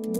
Hey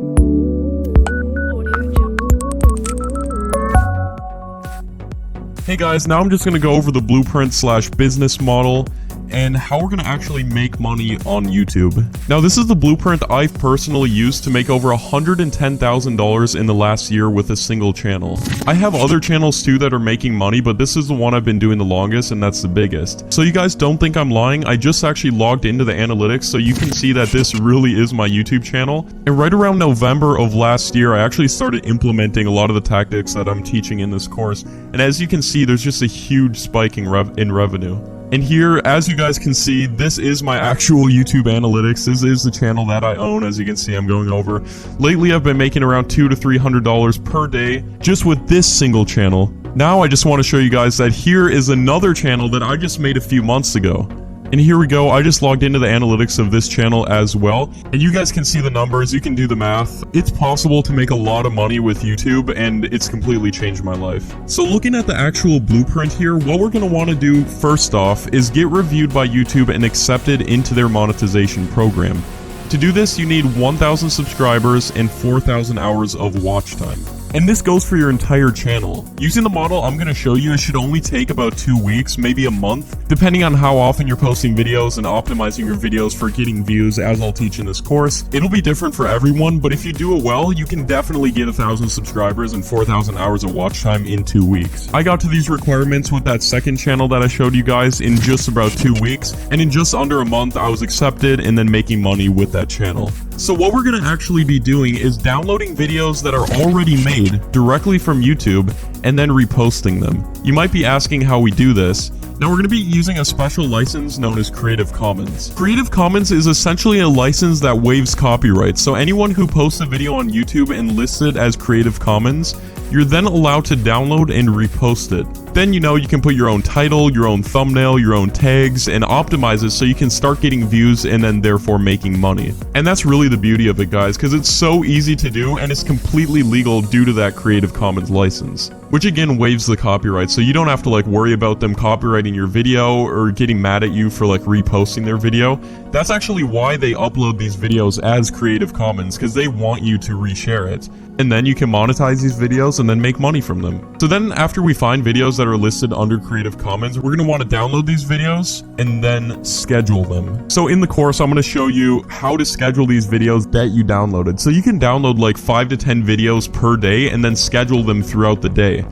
guys, now I'm just going to go over the blueprint slash business model and how we're going to actually make money on YouTube. Now this is the blueprint I've personally used to make over $110,000 in the last year with a single channel. I have other channels too that are making money, but this is the one I've been doing the longest and that's the biggest. So you guys don't think I'm lying, I just actually logged into the analytics so you can see that this really is my YouTube channel. And right around November of last year, I actually started implementing a lot of the tactics that I'm teaching in this course. And as you can see, there's just a huge spike in revenue. And here, as you guys can see, this is my actual YouTube analytics. This is the channel that I own. As you can see, I'm going over. Lately, I've been making around $200 to $300 per day just with this single channel. Now, I just want to show you guys that here is another channel that I just made a few months ago. And here we go, I just logged into the analytics of this channel as well. And you guys can see the numbers, you can do the math. It's possible to make a lot of money with YouTube and it's completely changed my life. So looking at the actual blueprint here, what we're going to want to do first off is get reviewed by YouTube and accepted into their monetization program. To do this, you need 1,000 subscribers and 4,000 hours of watch time. And this goes for your entire channel. Using the model I'm going to show you, it should only take about 2 weeks, maybe a month, depending on how often you're posting videos and optimizing your videos for getting views, as I'll teach in this course. It'll be different for everyone, but if you do it well, you can definitely get 1,000 subscribers and 4,000 hours of watch time in 2 weeks. I got to these requirements with that second channel that I showed you guys in just about 2 weeks, and in just under a month, I was accepted and then making money with that channel. So what we're going to actually be doing is downloading videos that are already made directly from YouTube and then reposting them. You might be asking how we do this. Now we're going to be using a special license known as Creative Commons. Creative Commons is essentially a license that waives copyright, so anyone who posts a video on YouTube and lists it as Creative Commons, you're then allowed to download and repost it. Then you can put your own title, your own thumbnail, your own tags, and optimize it so you can start getting views and then therefore making money. And that's really the beauty of it, guys, because it's so easy to do and it's completely legal due to that Creative Commons license, which again waives the copyright, so you don't have to worry about them copyrighting your video or getting mad at you for reposting their video. That's actually why they upload these videos as Creative Commons, because they want you to reshare it. And then you can monetize these videos and then make money from them. So then after we find videos that are listed under Creative Commons, we're going to want to download these videos and then schedule them. So in the course, I'm going to show you how to schedule these videos that you downloaded. So you can download 5 to 10 videos per day and then schedule them throughout the day.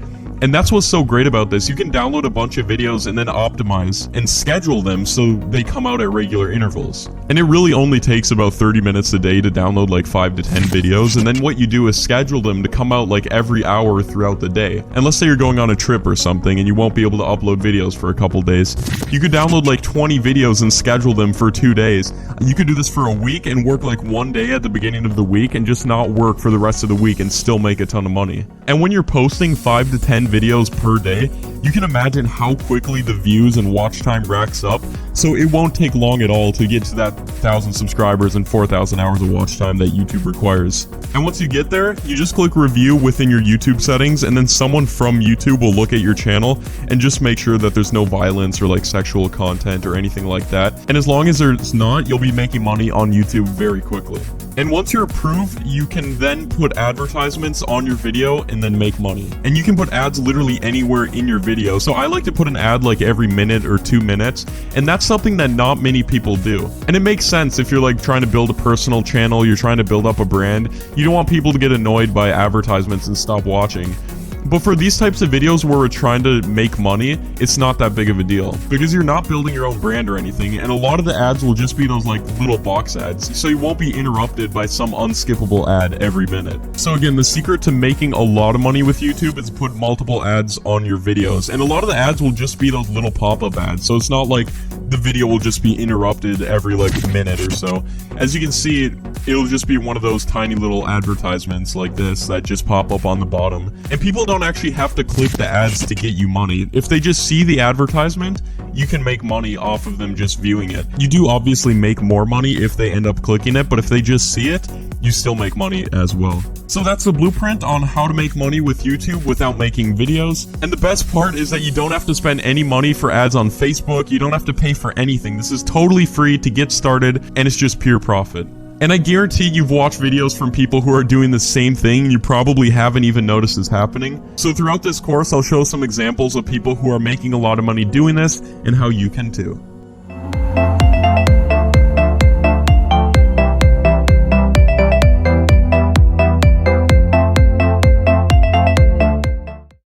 And that's what's so great about this. You can download a bunch of videos and then optimize and schedule them so they come out at regular intervals. And it really only takes about 30 minutes a day to download 5 to 10 videos, and then what you do is schedule them to come out every hour throughout the day. And let's say you're going on a trip or something and you won't be able to upload videos for a couple days. You could download 20 videos and schedule them for 2 days. You could do this for a week and work 1 day at the beginning of the week and just not work for the rest of the week and still make a ton of money. And when you're posting 5 to 10 videos per day, you can imagine how quickly the views and watch time racks up, so it won't take long at all to get to that 1,000 subscribers and 4,000 hours of watch time that YouTube requires. And once you get there, you just click review within your YouTube settings, and then someone from YouTube will look at your channel and just make sure that there's no violence or sexual content or anything like that. And as long as there's not, you'll be making money on YouTube very quickly. And once you're approved, you can then put advertisements on your video and then make money. And you can put ads literally anywhere in your video. So I like to put an ad every minute or 2 minutes, and that's something that not many people do. And it makes sense if you're trying to build a personal channel, you're trying to build up a brand. You don't want people to get annoyed by advertisements and stop watching. But for these types of videos where we're trying to make money, it's not that big of a deal because you're not building your own brand or anything, and a lot of the ads will just be those little box ads, so you won't be interrupted by some unskippable ad every minute. So again, the secret to making a lot of money with YouTube is to put multiple ads on your videos, and a lot of the ads will just be those little pop-up ads, so it's not the video will just be interrupted every minute or so. As you can see, it'll just be one of those tiny little advertisements like this that just pop up on the bottom, and people don't actually have to click the ads to get you money. If they just see the advertisement, you can make money off of them just viewing it. You do obviously make more money if they end up clicking it, but if they just see it, you still make money as well. So that's the blueprint on how to make money with YouTube without making videos. And the best part is that you don't have to spend any money for ads on Facebook. You don't have to pay for anything. This is totally free to get started, and it's just pure profit. And I guarantee you've watched videos from people who are doing the same thing and you probably haven't even noticed this happening. So throughout this course, I'll show some examples of people who are making a lot of money doing this and how you can too.